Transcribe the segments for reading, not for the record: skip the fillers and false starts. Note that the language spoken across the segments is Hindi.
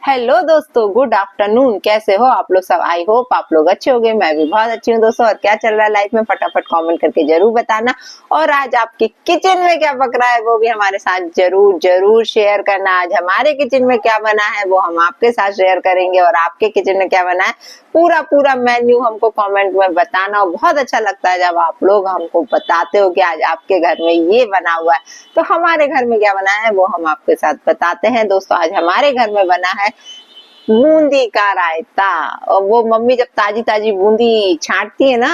हेलो दोस्तों, गुड आफ्टरनून। कैसे हो आप लोग सब? आई होप आप लोग अच्छे होंगे। मैं भी बहुत अच्छी हूँ दोस्तों। और क्या चल रहा है लाइफ में, फटाफट कमेंट करके जरूर बताना। और आज आपके किचन में क्या पक रहा है वो भी हमारे साथ जरूर जरूर शेयर करना। आज हमारे किचन में क्या बना है वो हम आपके साथ शेयर करेंगे, और आपके किचन में क्या बना है पूरा पूरा मेन्यू हमको कमेंट में बताना। और बहुत अच्छा लगता है जब आप लोग हमको बताते हो कि आज आपके घर में ये बना हुआ है। तो हमारे घर में क्या बना है वो हम आपके साथ बताते हैं दोस्तों। आज हमारे घर में बना है बूंदी का रायता। और वो मम्मी जब ताजी ताजी बूंदी छांटती है ना,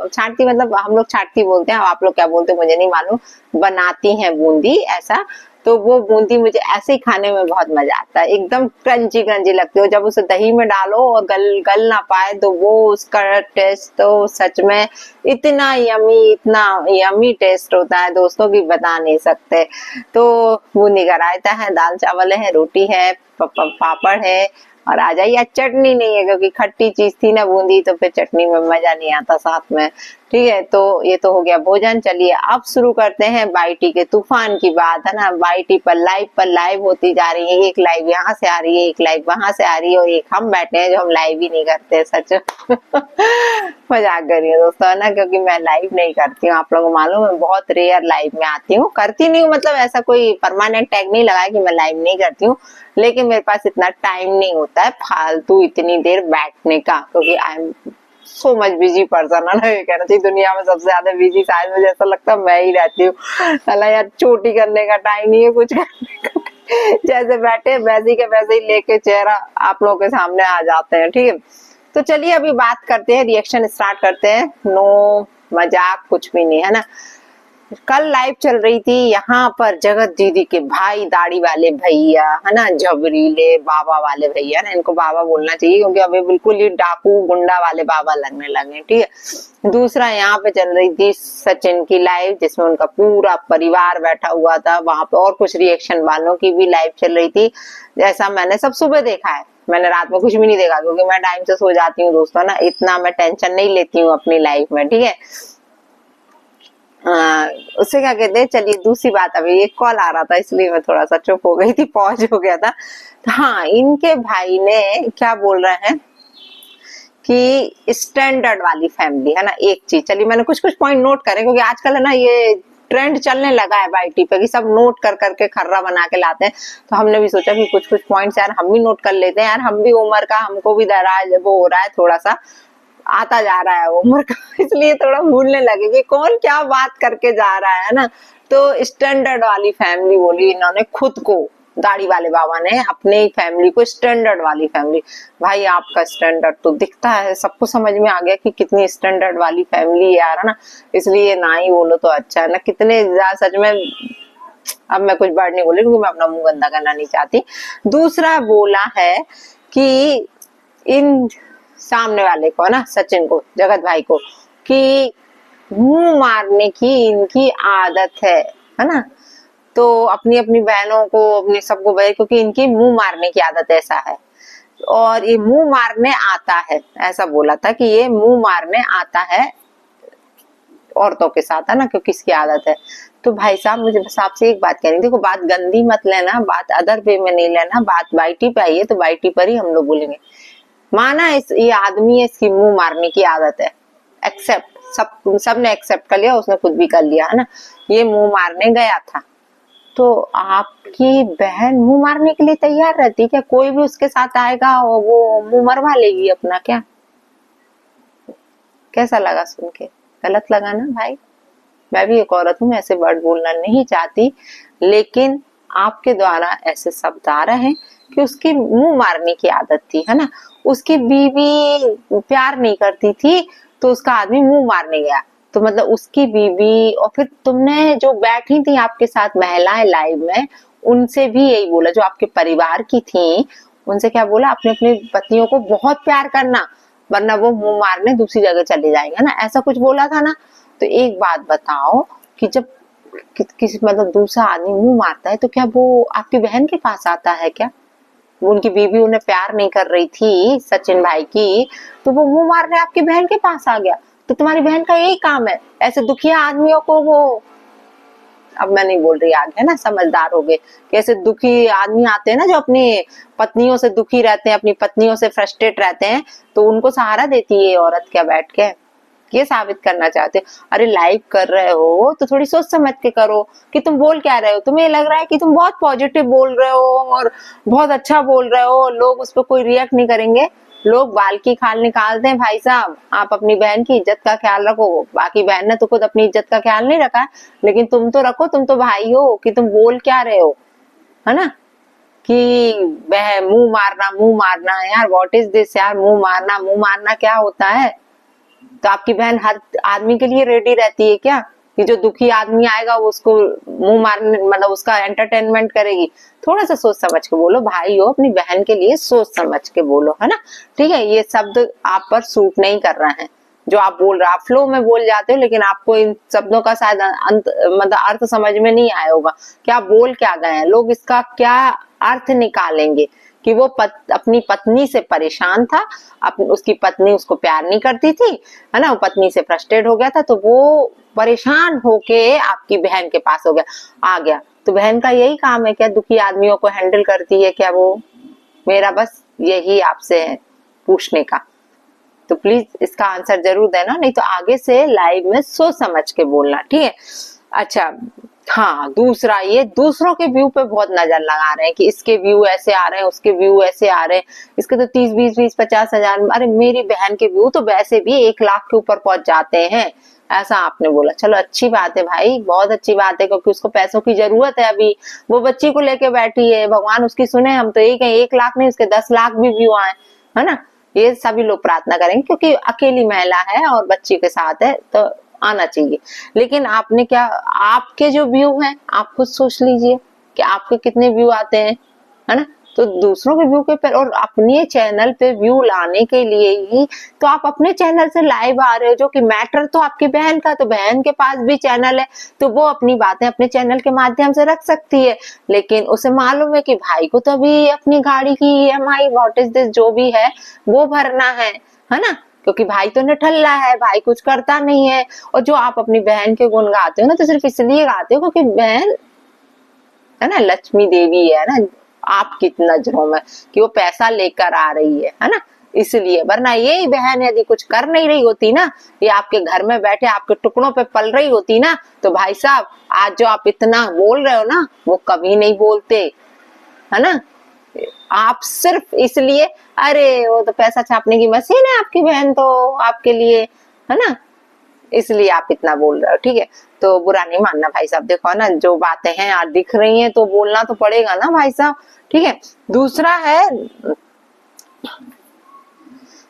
छांटती मतलब हम लोग छांटती बोलते हैं, आप लोग क्या बोलते हैं मुझे नहीं मालूम, बनाती हैं बूंदी ऐसा। तो वो बूंदी मुझे ऐसे ही खाने में बहुत मजा आता है, एकदम क्रंची क्रंची लगती है। जब उसे दही में डालो और गल गल ना पाए तो वो उसका टेस्ट तो सच में इतना यमी टेस्ट होता है दोस्तों कि बता नहीं सकते। तो बूंदी का रायता है, दाल चावल है, रोटी है, पापड़ है, और आ जाइए। आज चटनी नहीं है क्योंकि खट्टी चीज थी ना बूंदी, तो फिर चटनी में मजा नहीं आता साथ में। ठीक है, तो ये तो हो गया भोजन। चलिए अब शुरू करते हैं बाईटी के तूफान की बात, है ना। बाईटी पर लाइव होती जा रही है। एक लाइव यहाँ से आ रही है, एक लाइव वहां से आ रही है, और एक हम बैठे हैं जो हम लाइव ही नहीं करते। सच मजाक करिए दोस्तों, है ना, क्योंकि मैं लाइव नहीं करती हूँ। आप लोगों को मालूम है, बहुत रेयर लाइव में आती हूँ। करती नहीं हूँ मतलब ऐसा कोई परमानेंट टैग नहीं लगाया कि मैं लाइव नहीं करती हूँ, लेकिन मेरे पास इतना टाइम नहीं होता है फालतू इतनी देर बैठने का, क्योंकि I am so much busy person, है ना। ये कहना चाहिए दुनिया में सबसे ज्यादा बिजी शायद मुझे ऐसा लगता है मैं ही रहती हूँ। साला यार चोटी करने का टाइम नहीं है, कुछ करने का। जैसे बैठे वैसे के वैसे ही लेके चेहरा आप लोगों के सामने आ जाते हैं। ठीक है, तो चलिए अभी बात करते हैं, रिएक्शन स्टार्ट करते हैं। नो मजाक कुछ भी नहीं, है ना। कल लाइव चल रही थी यहाँ पर जगत दीदी के भाई, दाढ़ी वाले भैया, है ना, झबरीले बाबा वाले भैया ना, इनको बाबा बोलना चाहिए क्योंकि अभी बिल्कुल ही डाकू गुंडा वाले बाबा लगने लगे। ठीक है, दूसरा यहाँ पे चल रही थी सचिन की लाइव, जिसमें उनका पूरा परिवार बैठा हुआ था वहां पे, और कुछ रिएक्शन वालों की भी लाइव चल रही थी। जैसा मैंने सब सुबह देखा है, मैंने रात में कुछ भी नहीं देखा क्योंकि मैं टाइम से सो जाती हूँ दोस्तों ना, इतना मैं टेंशन नहीं लेती हूँ अपनी लाइफ में। ठीक है, उससे क्या कहते हैं। चलिए दूसरी बात, अभी एक कॉल आ रहा था इसलिए मैं थोड़ा सा चुप हो गई थी, पॉज हो गया था। तो हाँ, इनके भाई ने क्या बोल रहे हैं कि स्टैंडर्ड वाली फैमिली, है ना। एक चीज चलिए मैंने कुछ कुछ पॉइंट नोट करे, क्योंकि आजकल है ना ये ट्रेंड चलने लगा है बाईटी पे कि सब नोट कर करके खर्रा बना के लाते हैं। तो हमने भी सोचा कि कुछ कुछ पॉइंट्स यार हम भी नोट कर लेते हैं। यार हम भी उम्र का, हमको भी दराज वो हो रहा है, थोड़ा सा आता जा रहा है उम्र का, इसलिए थोड़ा भूलने लगे कि कौन क्या बात करके जा रहा है ना। तो स्टैंडर्ड वाली फैमिली बोली इन्होंने खुद को, दाढ़ी वाले बाबा ने अपने फैमिली को स्टैंडर्ड वाली फैमिली। भाई आपका स्टैंडर्ड तो दिखता है, सबको समझ में आ गया कि कितनी स्टैंडर्ड वाली फैमिली है यार, है ना। इसलिए ना ही बोलो तो अच्छा है ना। कितने सच में, अब मैं कुछ वर्ड नहीं बोली क्योंकि मैं अपना मुंह गंदा करना नहीं चाहती। दूसरा बोला है कि इन सामने वाले को, ना सचिन को, जगत भाई को, कि मुंह मारने की इनकी आदत है ना। तो अपनी अपनी बहनों को, अपने सबको भाई, क्योंकि इनकी मुंह मारने की आदत ऐसा है, और ये मुंह मारने आता है, ऐसा बोला था कि ये मुंह मारने आता है औरतों के साथ, है ना, क्योंकि इसकी आदत है। तो भाई साहब मुझे बस आपसे एक बात कहनी, देखो बात गंदी मत लेना, बात अदर वे में नहीं लेना, बात बाईटी पे आई है तो बाईटी पर ही हम लोग बोलेंगे। माना ये आदमी है, इसकी मुंह मारने की आदत है, एक्सेप्ट, सबने एक्सेप्ट कर लिया, उसने खुद भी कर लिया, है ना। ये मुंह मारने गया था, तो आपकी बहन मुंह मारने के लिए तैयार रहती क्या? कोई भी उसके साथ आएगा और वो मुंह मरवा लेगी अपना क्या? कैसा लगा सुन के? गलत लगा ना भाई? मैं भी एक औरत हूँ, मैं ऐसे वर्ड बोलना नहीं चाहती, लेकिन आपके द्वारा ऐसे शब्द आ रहे हैं कि उसकी मुंह मारने की आदत थी, है ना। उसकी बीवी प्यार नहीं करती थी तो उसका आदमी मुंह मारने गया, तो मतलब उसकी बीवी, और फिर तुमने जो बैठी थी आपके साथ महिलाएं लाइव में, उनसे भी यही बोला, जो आपके परिवार की थी उनसे क्या बोला, अपने अपने पतियों को बहुत प्यार करना, वरना वो मुंह मारने दूसरी जगह चले जाएंगे ना, ऐसा कुछ बोला था ना। तो एक बात बताओ कि जब किसी मतलब दूसरा आदमी मुंह मारता है तो क्या वो आपकी बहन के पास आता है क्या? उनकी बीवी उन्हें प्यार नहीं कर रही थी सचिन भाई की, तो वो मुंह मारने आपकी बहन के पास आ गया। तो तुम्हारी बहन का यही काम है, ऐसे दुखिया आदमियों को वो अब मैं नहीं बोल रही आगे, है ना, समझदार हो गए। कैसे दुखी आदमी आते हैं ना जो अपनी पत्नियों से दुखी रहते हैं, अपनी पत्नियों से फ्रस्ट्रेट रहते हैं, तो उनको सहारा देती है औरत क्या बैठ के, ये साबित करना चाहते हो। अरे लाइव कर रहे हो तो थोड़ी सोच समझ के करो कि तुम बोल क्या रहे हो। तुम्हें लग रहा है कि तुम बहुत पॉजिटिव बोल रहे हो और बहुत अच्छा बोल रहे हो, लोग उस पर कोई रिएक्ट नहीं करेंगे, लोग बाल की खाल निकालते हैं भाई साहब। आप अपनी बहन की इज्जत का ख्याल रखो, बाकी बहन ने तो खुद अपनी इज्जत का ख्याल नहीं रखा, लेकिन तुम तो रखो, तुम तो भाई हो, कि तुम बोल क्या रहे हो, है ना। कि मुंह मारना यार, व्हाट इज दिस यार, मुंह मारना क्या होता है। तो आपकी बहन हर आदमी के लिए रेडी रहती है क्या, कि जो दुखी आदमी आएगा वो उसको मुंह मारने, मतलब उसका एंटरटेनमेंट करेगी। थोड़ा सा सोच समझ के बोलो, भाई हो, अपनी बहन के लिए सोच समझ के बोलो, है ना। ठीक है, ये शब्द आप पर सूट नहीं कर रहा है जो आप बोल रहे हो। आप फ्लो में बोल जाते हो, लेकिन आपको इन शब्दों का शायद मतलब अर्थ समझ में नहीं आया होगा कि आप बोल क्या गए हैं। लोग इसका क्या अर्थ निकालेंगे कि वो अपनी पत्नी से परेशान था, उसकी पत्नी उसको प्यार नहीं करती थी, है ना, वो पत्नी से फ्रस्ट्रेट हो गया था, तो वो परेशान होके आपकी बहन के पास आ गया। तो बहन का यही काम है क्या, दुखी आदमियों को हैंडल करती है क्या वो? मेरा बस यही आपसे है पूछने का, तो प्लीज इसका आंसर जरूर देना, नहीं तो आगे से लाइव में सोच समझ के बोलना, ठीक है। अच्छा, हाँ, दूसरा, ये दूसरों के व्यू पे बहुत नजर लगा रहे हैं कि इसके व्यू ऐसे आ रहे हैं, उसके व्यू ऐसे आ रहे हैं, इसके तो 30, 20, 20, 50 हजार। अरे मेरी बहन के व्यू तो वैसे भी 1 लाख के ऊपर पहुंच जाते हैं, ऐसा आपने बोला। चलो अच्छी बात है भाई, बहुत अच्छी बात है, क्योंकि उसको पैसों की जरूरत है अभी, वो बच्ची को लेके बैठी है, भगवान उसकी सुने। हम तो यही कहें 1 लाख नहीं, उसके 10 लाख भी व्यू आए, है ना। ये सभी लोग प्रार्थना करेंगे, क्योंकि अकेली महिला है और बच्ची के साथ है तो आना चाहिए। लेकिन आपने क्या, आपके जो व्यू हैं आप खुद सोच लीजिए कि आपके कितने व्यू आते हैं, है ना। तो दूसरों के व्यू के पर और अपने चैनल पे व्यू लाने के लिए ही तो आप अपने चैनल से लाइव आ रहे हो, जो कि मैटर तो आपकी बहन का, तो बहन के पास भी चैनल है, तो वो अपनी बातें अपने चैनल के माध्यम से रख सकती है। लेकिन उसे मालूम है कि भाई को तो अभी अपनी गाड़ी की EMI, व्हाट इज दिस, जो भी है वो भरना है ना, क्योंकि भाई तो निठल्ला है, भाई कुछ करता नहीं है। और जो आप अपनी बहन के गुण गाते हो ना, तो सिर्फ इसलिए गाते हो क्योंकि बहन, है ना, लक्ष्मी देवी है ना आपकी नजरों में, कि वो पैसा लेकर आ रही है ना, इसलिए। वरना यही बहन यदि कुछ कर नहीं रही होती ना, ये आपके घर में बैठे आपके टुकड़ों पे पल रही होती ना, तो भाई साहब आज जो आप इतना बोल रहे हो ना, वो कभी नहीं बोलते, है ना। आप सिर्फ इसलिए, अरे वो तो पैसा छापने की मशीन है आपकी बहन तो आपके लिए, है ना, इसलिए आप इतना बोल रहे हो, ठीक है। तो बुरा नहीं मानना भाई साहब, देखो ना जो बातें हैं यार दिख रही हैं तो बोलना तो पड़ेगा ना भाई साहब, ठीक है। दूसरा है,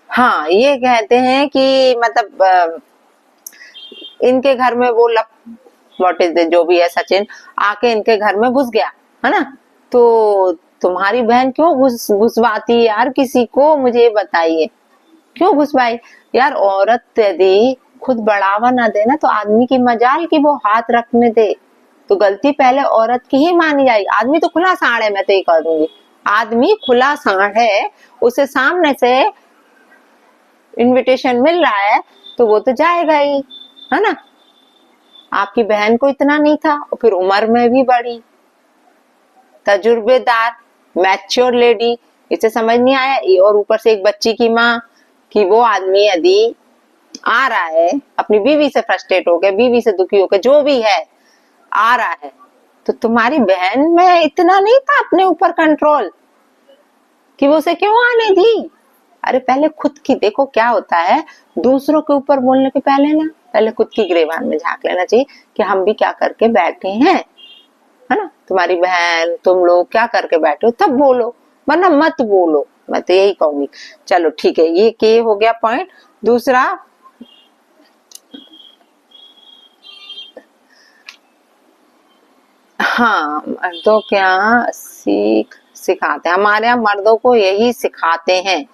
हाँ, ये कहते हैं कि मतलब इनके घर में वो व्हाट इज जो भी है सचिन आके इनके घर में घुस गया, है ना। तो तुम्हारी बहन क्यों घुसवाती है यार किसी को, मुझे बताइए क्यों घुसवाई यार। औरत यदि खुद बढ़ावा ना देना तो आदमी की मजाल की वो हाथ रखने दे, तो गलती पहले औरत की ही मानी जाएगी। आदमी तो खुला साड़ है, मैं तो ये कह दूंगी, आदमी खुला साड़ है, उसे सामने से इनविटेशन मिल रहा है तो वो तो जाएगा ही, है ना। आपकी बहन को इतना नहीं था, फिर उम्र में भी बड़ी, तजुर्बेदार, मैच्योर लेडी, इसे समझ नहीं आया, और ऊपर से एक बच्ची की माँ, कि वो आदमी यदि आ रहा है अपनी बीवी से फ्रस्ट्रेट हो गया, बीवी से दुखी होकर, जो भी है आ रहा है, तो तुम्हारी बहन में इतना नहीं था अपने ऊपर कंट्रोल कि वो उसे क्यों आने दी। अरे पहले खुद की देखो क्या होता है, दूसरों के ऊपर बोलने के पहले ना पहले खुद की गिरेबान में झांक लेना चाहिए कि हम भी क्या करके बैठे हैं, है ना। तुम्हारी बहन, तुम लोग क्या करके बैठे हो तब बोलो, वरना मत बोलो, मैं तो यही कहूंगी। चलो ठीक है, ये के हो गया पॉइंट। दूसरा, हाँ, मर्दों क्या सिखाते हैं, हमारे यहाँ मर्दों को यही सिखाते हैं।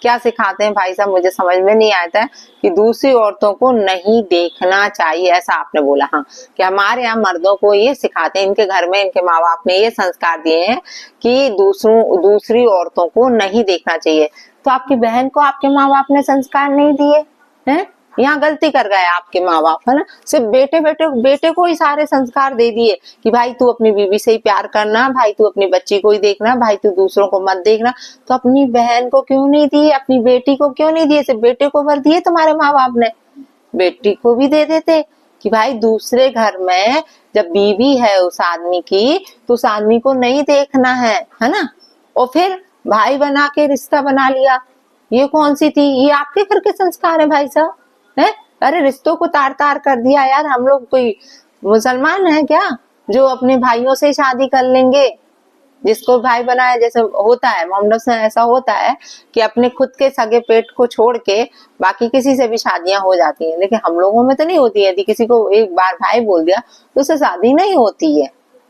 क्या सिखाते हैं भाई साहब, मुझे समझ में नहीं आता है, कि दूसरी औरतों को नहीं देखना चाहिए, ऐसा आपने बोला। हाँ, कि हमारे यहाँ मर्दों को ये सिखाते हैं, इनके घर में इनके माँ बाप ने ये संस्कार दिए हैं कि दूसरी औरतों को नहीं देखना चाहिए। तो आपकी बहन को आपके माँ बाप ने संस्कार नहीं दिए हैं, यहाँ गलती कर गए आपके माँ बाप, है ना। सिर्फ बेटे को ही सारे संस्कार दे दिए कि भाई तू अपनी बीवी से ही प्यार करना, भाई तू अपनी बच्ची को ही देखना, भाई तू दूसरों को मत देखना। तो अपनी बहन को क्यों नहीं दिए, अपनी बेटी को क्यों नहीं दिए? सिर्फ बेटे को भर दिए तुम्हारे माँ बाप ने, बेटी को भी दे देते कि भाई दूसरे घर में जब बीवी है उस आदमी की तो उस आदमी को नहीं देखना है ना। और फिर भाई बना के रिश्ता बना लिया, ये कौन सी थी? ये आपके घर के संस्कार है भाई साहब, है। अरे रिश्तों को तार तार कर दिया यार। हम लोग कोई मुसलमान है क्या जो अपने भाइयों से शादी कर लेंगे? जिसको भाई बनाया, जैसे होता है मोहम्मद से ऐसा होता है कि अपने खुद के सगे पेट को छोड़ के बाकी किसी से भी शादियां हो जाती हैं, लेकिन हम लोगों में तो नहीं होती है। यदि किसी को एक बार भाई बोल दिया तो उससे शादी नहीं होती है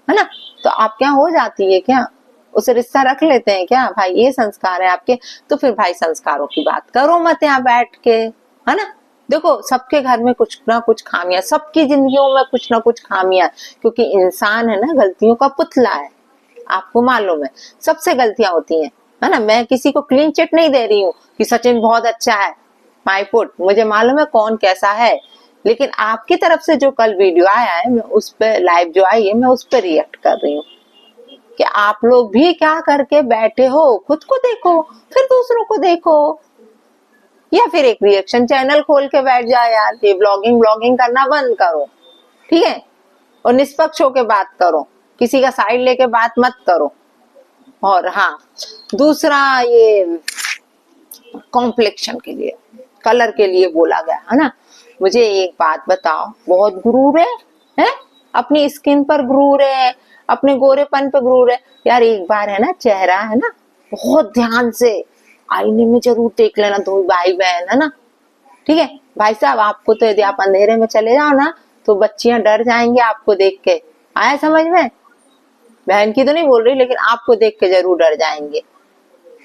ना। तो आप क्या हो जाती है क्या? उसे रिश्ता रख लेते हैं क्या? भाई ये संस्कार है आपके, तो फिर भाई संस्कारों की बात करो मत यहाँ बैठ के, है ना। देखो सबके घर में कुछ ना कुछ खामियां, सबकी जिंदगियों में कुछ ना कुछ खामियां, क्योंकि इंसान है ना गलतियों का पुतला है। आपको मालूम है सबसे गलतियां होती हैं, है ना। मैं किसी को क्लीन चिट नहीं दे रही हूँ कि सचिन बहुत अच्छा है, माय पुट, मुझे मालूम है कौन कैसा है, लेकिन आपकी तरफ से जो कल वीडियो आया है, मैं उस पर लाइव जो आई है, मैं उस पर रिएक्ट कर रही हूँ कि आप लोग भी क्या करके बैठे हो। खुद को देखो फिर दूसरों को देखो, या फिर एक रिएक्शन चैनल खोल के बैठ जाए यार। ये ब्लॉगिंग करना बंद करो, ठीक है, और निष्पक्ष होके बात करो, किसी का साइड लेके बात मत करो। और हाँ, दूसरा ये कॉम्प्लेक्शन के लिए, कलर के लिए बोला गया है ना। मुझे एक बात बताओ, बहुत गुरूर है? अपनी स्किन पर गुरूर है, अपने गोरेपन पर गुरूर है यार। एक बार है ना, चेहरा है ना, बहुत ध्यान से आईने में जरूर देख लेना, दो भाई बहन है ना, ठीक है। भाई साहब आपको तो यदि आप अंधेरे में चले जाओ ना तो बच्चियां डर जाएंगे आपको देख के, आया समझ में? बहन की तो नहीं बोल रही, लेकिन आपको देख के जरूर डर जाएंगे।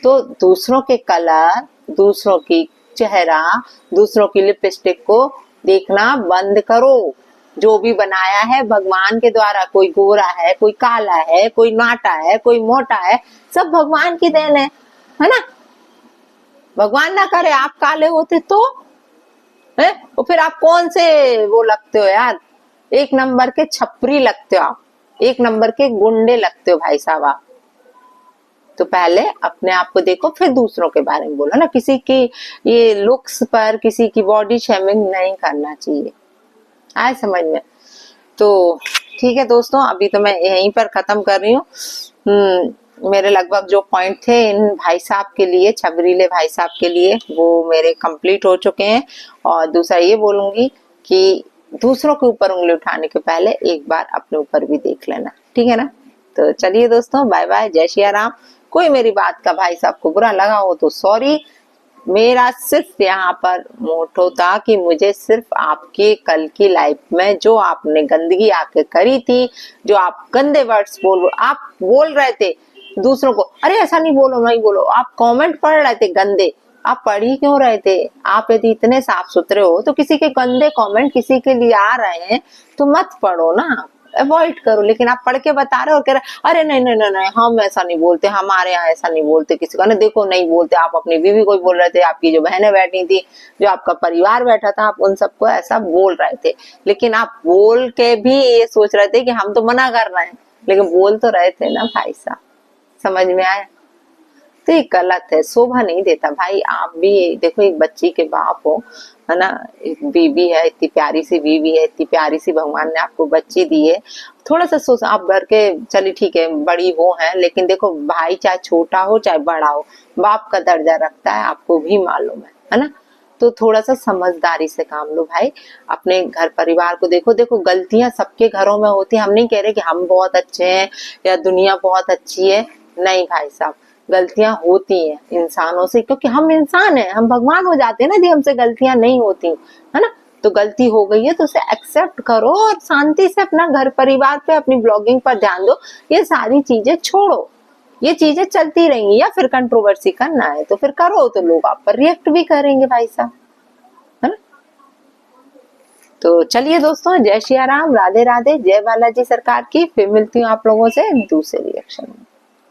तो दूसरों के कलर, दूसरों की चेहरा, दूसरों की लिपस्टिक को देखना बंद करो। जो भी बनाया है भगवान के द्वारा, कोई गोरा है, कोई काला है, कोई नाटा है, कोई मोटा है, सब भगवान की देन है ना। भगवान ना करे आप काले होते तो है, और फिर आप कौन से वो लगते हो यार, एक नंबर के छपरी लगते हो आप, एक नंबर के गुंडे लगते हो भाई साहब आप। तो पहले अपने आप को देखो फिर दूसरों के बारे में बोलो ना। किसी की ये लुक्स पर, किसी की बॉडी शेमिंग नहीं करना चाहिए, आए समझ में? तो ठीक है दोस्तों, अभी तो मैं यहीं पर खत्म कर रही हूँ। मेरे लगभग जो पॉइंट थे इन भाई साहब के लिए, छबरीले भाई साहब के लिए, वो मेरे कंप्लीट हो चुके हैं। और दूसरा ये बोलूंगी कि दूसरों के ऊपर उंगली उठाने के पहले एक बार अपने ऊपर भी देख लेना, ठीक है ना। तो चलिए दोस्तों, बाय बाय, जय श्री राम। कोई मेरी बात का भाई साहब को बुरा लगा हो तो सॉरी। मेरा सिर्फ यहाँ पर मोटो था कि मुझे सिर्फ आपके कल की लाइफ में जो आपने गंदगी आके करी थी, जो आप गंदे वर्ड्स आप बोल रहे थे दूसरों को, अरे ऐसा नहीं बोलो, नहीं बोलो, आप कमेंट पढ़ रहे थे गंदे, आप पढ़ ही क्यों रहे थे? आप यदि इतने साफ सुथरे हो तो किसी के गंदे कमेंट किसी के लिए आ रहे हैं तो मत पढ़ो ना, अवॉइड करो। लेकिन आप पढ़ के बता रहे हो और कह रहे अरे नहीं नहीं नहीं, हम ऐसा नहीं बोलते, हमारे यहाँ ऐसा नहीं बोलते किसी का। ना देखो नहीं बोलते, आप अपनी बीवी को बोल रहे थे, आपकी जो बहनें बैठी थी, जो आपका परिवार बैठा था, आप उन सबको ऐसा बोल रहे थे। लेकिन आप बोल के भी ये सोच रहे थे कि हम तो मना कर रहे हैं, लेकिन बोल तो रहे थे ना भाई साहब, समझ में आया? तो ये गलत है, शोभा नहीं देता भाई। आप भी देखो, एक बच्ची के बाप हो, है ना, एक बीवी है, इतनी प्यारी सी बीवी है, इतनी प्यारी सी भगवान ने आपको बच्ची दी है। थोड़ा सा सोच, आप घर के, चलिए ठीक है बड़ी वो है, लेकिन देखो भाई चाहे छोटा हो चाहे बड़ा हो, बाप का दर्जा रखता है, आपको भी मालूम है ना। तो थोड़ा सा समझदारी से काम लो भाई, अपने घर परिवार को देखो। देखो गलतियां सबके घरों में होती है, हम नहीं कह रहे कि हम बहुत अच्छे हैं या दुनिया बहुत अच्छी है, नहीं भाई साहब, गलतियां होती हैं इंसानों से, क्योंकि हम इंसान हैं, हम भगवान हो जाते हैं ना यदि हमसे गलतियां नहीं होती, है ना। तो गलती हो गई है तो उसे एक्सेप्ट करो और शांति से अपना घर परिवार पे, अपनी ब्लॉगिंग पर ध्यान दो। ये सारी चीजें छोड़ो, ये चीजें चलती रहेंगी। या फिर कंट्रोवर्सी करना है तो फिर करो, तो लोग आप पर रिएक्ट भी करेंगे भाई साहब, है ना। तो चलिए दोस्तों, जय श्री राम, राधे राधे, जय बालाजी सरकार की। फिर मिलती हूँ आप लोगों से दूसरे रिएक्शन में।